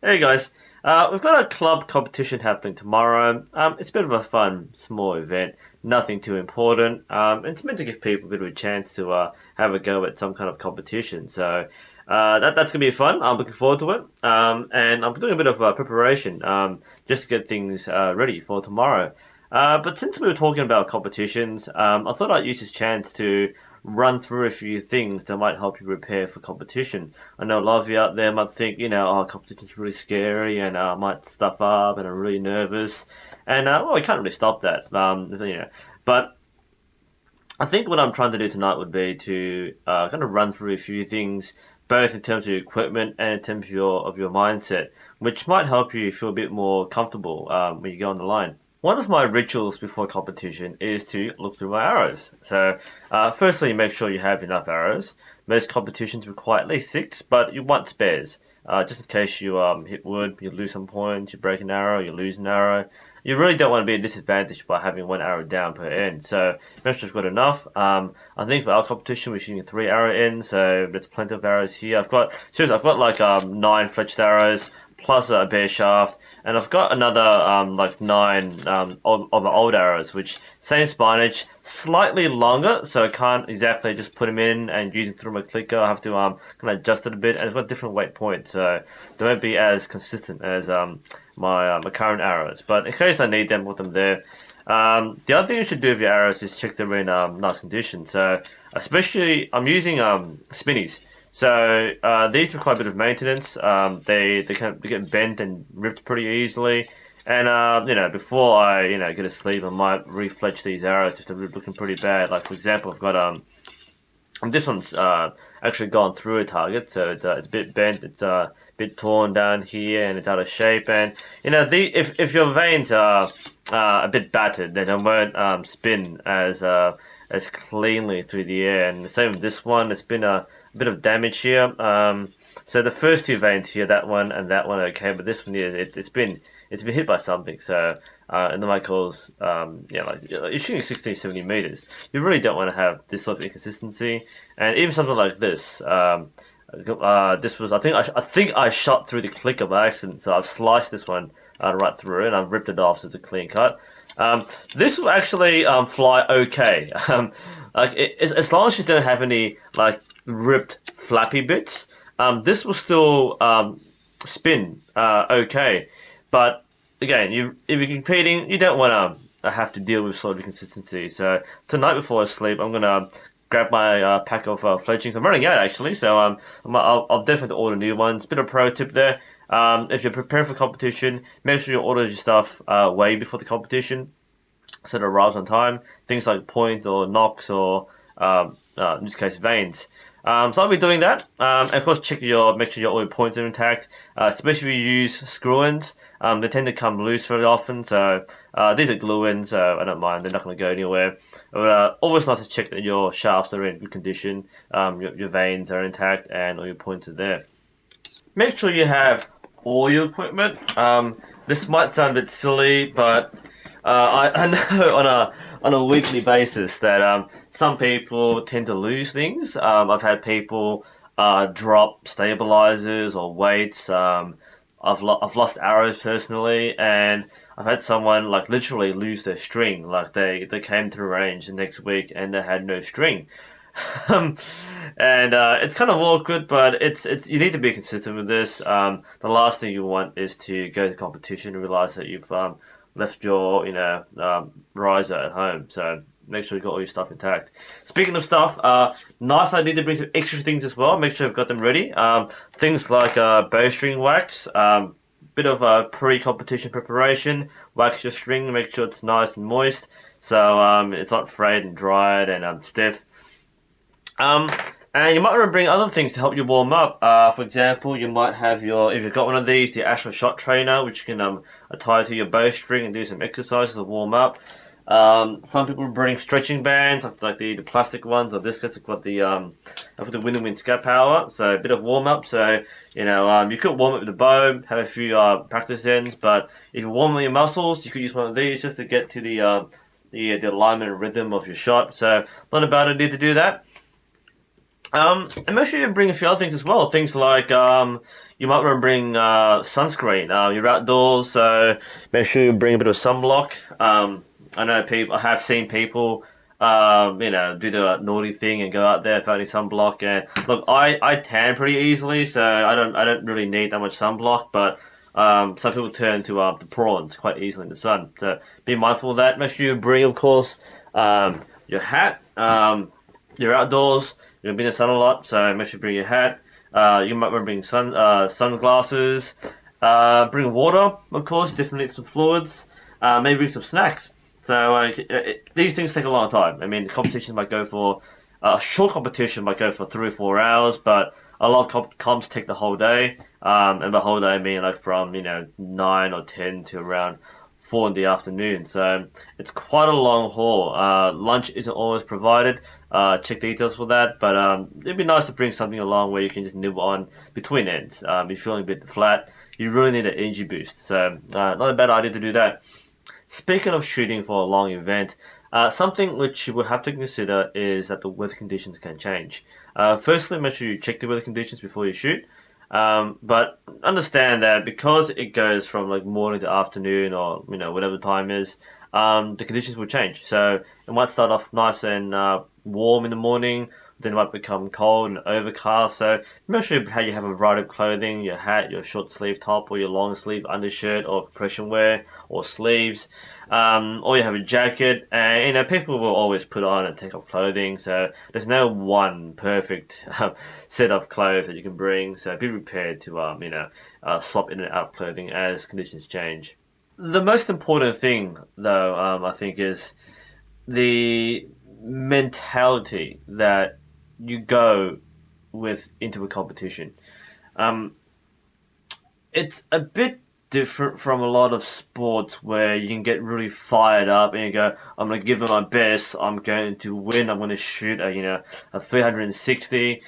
Hey guys, we've got a club competition happening tomorrow. It's a bit of a fun, small event, nothing too important. It's meant to give people a bit of a chance to have a go at some kind of competition. So that's gonna be fun. I'm looking forward to it. And I'm doing a bit of preparation just to get things ready for tomorrow. But since we were talking about competitions, I thought I'd use this chance to run through a few things that might help you prepare for competition. I know a lot of you out there might think, oh, competition's really scary and I might stuff up and I'm really nervous. And, well, we can't really stop that. But I think what I'm trying to do tonight would be to kind of run through a few things, both in terms of your equipment and in terms of your mindset, which might help you feel a bit more comfortable when you go on the line. One of my rituals before competition is to look through my arrows. So, firstly, make sure you have enough arrows. Most competitions require at least six, but you want spares. Just in case you hit wood, you lose some points, you break an arrow, you lose an arrow. You really don't want to be at a disadvantage by having one arrow down per end. So make sure you've got enough. I think for our competition we're shooting three arrow ends, so there's plenty of arrows here. I've got like nine fletched arrows plus a bare shaft, and I've got another like nine of the old arrows, which same spinach, slightly longer, so I can't exactly just put them in and use them through my clicker. I have to kind of adjust it a bit, and it's got different weight points, so they won't be as consistent as my current arrows. But in case I need them, put them there. The other thing you should do with your arrows is check them in nice condition. So especially I'm using spinnies. So these require a bit of maintenance. They get bent and ripped pretty easily. And before I get asleep, I might refletch these arrows if they're looking pretty bad. Like for example, I've got this one's actually gone through a target, so it's a bit bent, it's a bit torn down here, and it's out of shape. And if your veins are a bit battered, then it won't spin as cleanly through the air. And the same with this one, there's been a bit of damage here. So the first two veins here, that one and that one, are okay, but this one here, it's been hit by something. So and the Michaels, like you're shooting 60, 70 meters. You really don't want to have this sort of inconsistency, and even something like this. This was I think I shot through the clicker by accident, so I've sliced this one right through and I've ripped it off, so it's a clean cut. This will actually fly okay. As long as you don't have any like ripped flappy bits, this will still spin okay. But again, if you're competing, you don't want to have to deal with sort of inconsistency. So tonight before I sleep, I'm gonna grab my pack of fletchings. I'm running out actually, so I'll definitely order new ones. Bit of pro tip there. If you're preparing for competition, make sure you order your stuff way before the competition so it arrives on time. Things like points or knocks or in this case veins. So I'll be doing that. And of course, make sure all your points are intact. Especially if you use screw-ins, they tend to come loose very often. So these are glue-ins, so I don't mind. They're not going to go anywhere. But always nice to check that your shafts are in good condition, your veins are intact, and all your points are there. Make sure you have all your equipment. This might sound a bit silly, but I know on a weekly basis that some people tend to lose things. I've had people drop stabilizers or weights. I've lost arrows personally, and I've had someone like literally lose their string. Like they came to range the next week and they had no string. Um, and it's kind of awkward, but it's you need to be consistent with this. The last thing you want is to go to competition and realize that you've left your riser at home. So make sure you got all your stuff intact. Speaking of stuff, nice idea to bring some extra things as well. Make sure you've got them ready. Things like bowstring wax. Bit of a pre-competition preparation. Wax your string, make sure it's nice and moist, so it's not frayed and dried and stiff. And you might want to bring other things to help you warm up. For example, you might have if you've got one of these, the Astro Shot Trainer, which you can tie to your bowstring and do some exercises to warm up. Some people bring stretching bands, like the plastic ones, or this case, I've got for the Wind and Wind Scat Power, so a bit of warm up. So, you could warm up with the bow, have a few practice ends, but if you warm up your muscles, you could use one of these just to get to the alignment and rhythm of your shot. So, not a bad idea to do that. And make sure you bring a few other things as well. Things like you might want to bring sunscreen. You're outdoors, so make sure you bring a bit of sunblock. I know people. I have seen people, do the naughty thing and go out there without any sunblock. And look, I tan pretty easily, so I don't really need that much sunblock. But some people turn to prawns quite easily in the sun. So be mindful of that. Make sure you bring, of course, your hat. You're outdoors. You're gonna be in the sun a lot, so make sure you bring your hat. You might want to bring sunglasses. Bring water, of course, different some fluids. Maybe bring some snacks. So these things take a long time. I mean, competitions might go for a short competition might go for 3 or 4 hours, but a lot of comps take the whole day. And the whole day I mean like from 9 or 10 to around 4 in the afternoon. So it's quite a long haul. Lunch isn't always provided. Check details for that. But it'd be nice to bring something along where you can just nibble on between ends. If you're feeling a bit flat, you really need an energy boost. So not a bad idea to do that. Speaking of shooting for a long event, something which you will have to consider is that the weather conditions can change. Firstly, make sure you check the weather conditions before you shoot. But understand that because it goes from like morning to afternoon or whatever the time is, the conditions will change. So it might start off nice and warm in the morning, then it might become cold and overcast. So make sure how you have a variety of clothing, your hat, your short sleeve top, or your long sleeve undershirt, or compression wear, or sleeves, or you have a jacket. And people will always put on and take off clothing. So there's no one perfect set of clothes that you can bring. So be prepared to swap in and out of clothing as conditions change. The most important thing, though, I think, is the mentality that you go with into a competition. Um, it's a bit different from a lot of sports where you can get really fired up and you go, I'm going to give it my best, I'm going to win, I'm going to shoot a 360.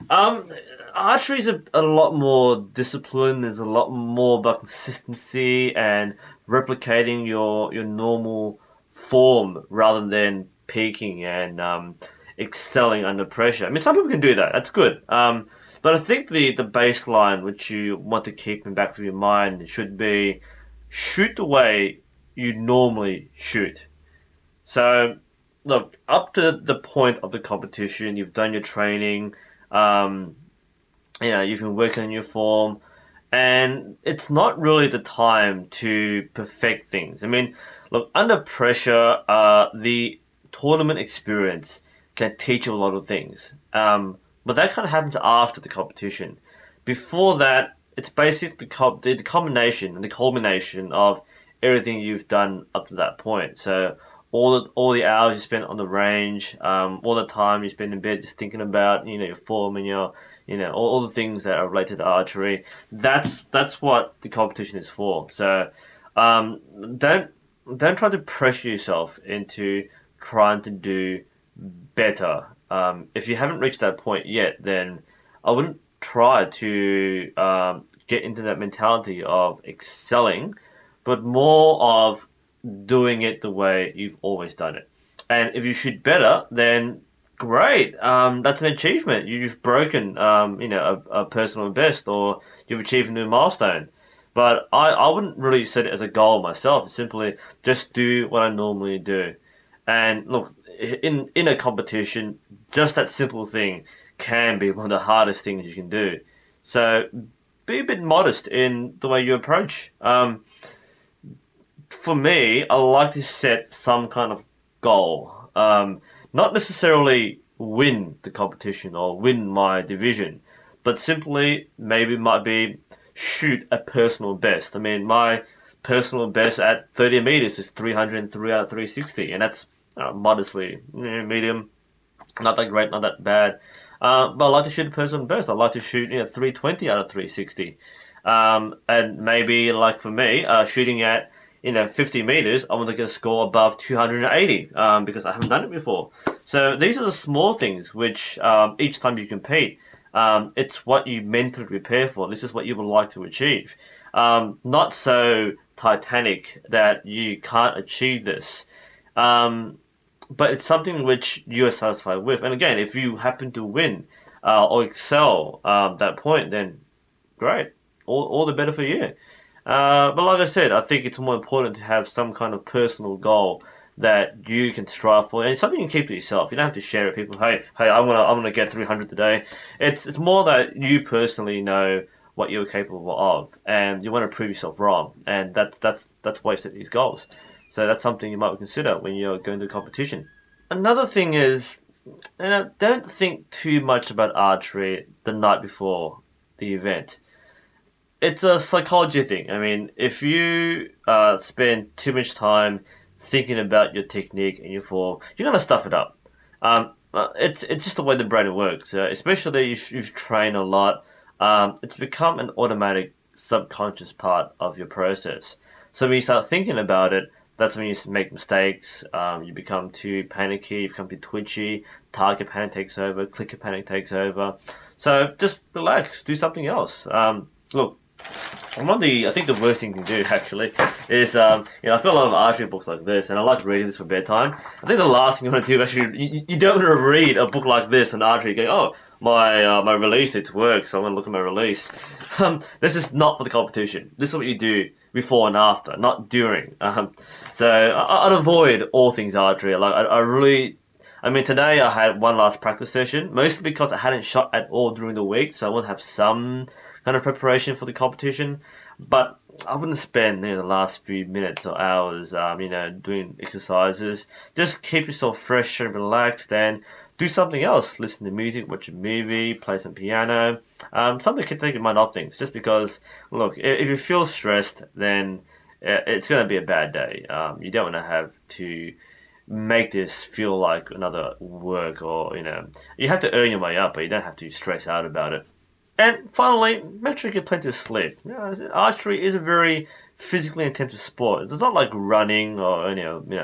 Um, Archery is a lot more disciplined. There's a lot more about consistency and replicating your normal form rather than peaking and excelling under pressure. I mean, some people can do that. That's good. But I think the baseline which you want to keep in the back of your mind should be shoot the way you normally shoot. So, look, up to the point of the competition, you've done your training. Um, you've been working on your form, and it's not really the time to perfect things. I mean, look, under pressure, the tournament experience can teach you a lot of things. But that kind of happens after the competition. Before that, it's basically the combination and the culmination of everything you've done up to that point. So all the hours you spent on the range, all the time you spend in bed just thinking about your form and your all the things that are related to archery. That's what the competition is for. So um, don't don't try to pressure yourself into trying to do better. If you haven't reached that point yet, then I wouldn't try to get into that mentality of excelling, but more of doing it the way you've always done it. And if you shoot better, then great. That's an achievement. You've broken, a personal best, or you've achieved a new milestone. But I wouldn't really set it as a goal myself. It's simply just do what I normally do. And look, in a competition, just that simple thing can be one of the hardest things you can do. So be a bit modest in the way you approach. For me, I like to set some kind of goal. Not necessarily win the competition or win my division, but simply maybe it might be shoot a personal best. I mean, my personal best at 30 meters is 303 out of 360, and that's modestly medium, not that great, not that bad. But I like to shoot a personal best. I like to shoot 320 out of 360. And maybe like for me, shooting at 50 meters, I want to get a score above 280 because I haven't done it before. So these are the small things which each time you compete, it's what you mentally prepare for. This is what you would like to achieve. Not so titanic that you can't achieve this. But it's something which you are satisfied with. And again, if you happen to win, or excel that point, then great, all the better for you. But like I said, I think it's more important to have some kind of personal goal that you can strive for, and it's something you can keep to yourself. You don't have to share it with people. Hey, I'm gonna get 300 today. It's more that you personally know what you're capable of, and you want to prove yourself wrong, and that's why you set these goals. So that's something you might consider when you're going to a competition. Another thing is, don't think too much about archery the night before the event. It's a psychology thing. I mean, if you spend too much time thinking about your technique and your form, you're gonna stuff it up. It's just the way the brain works. Especially if you've trained a lot, it's become an automatic subconscious part of your process. So when you start thinking about it, that's when you make mistakes. You become too panicky, you become too twitchy. Target panic takes over, clicker panic takes over. So just relax, do something else. Look, I think the worst thing you can do actually is, I've got a lot of archery books like this, and I like reading this for bedtime. I think the last thing you want to do actually, you don't want to read a book like this on archery, going, oh, my release did work, so I'm going to look at my release. This is not for the competition. This is what you do before and after, not during. I'd avoid all things archery. Like I really. I mean, today I had one last practice session, mostly because I hadn't shot at all during the week, so I want to have some kind of preparation for the competition. But I wouldn't spend the last few minutes or hours, doing exercises. Just keep yourself fresh and relaxed, and do something else. Listen to music, watch a movie, play some piano. Something can take your mind off things. Just because, look, if you feel stressed, then it's going to be a bad day. You don't want to have to make this feel like another work, or you have to earn your way up, but you don't have to stress out about it. And finally, make sure you get plenty of sleep. Archery is a very physically intensive sport. It's not like running or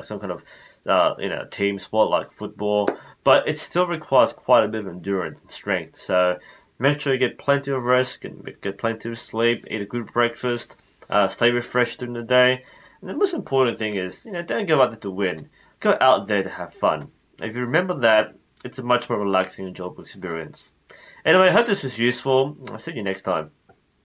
some kind of team sport like football, but it still requires quite a bit of endurance and strength. So make sure you get plenty of rest, get plenty of sleep, eat a good breakfast, stay refreshed during the day. And the most important thing is, don't go out there to win. Go out there to have fun. If you remember that, it's a much more relaxing and enjoyable experience. Anyway, I hope this was useful. I'll see you next time.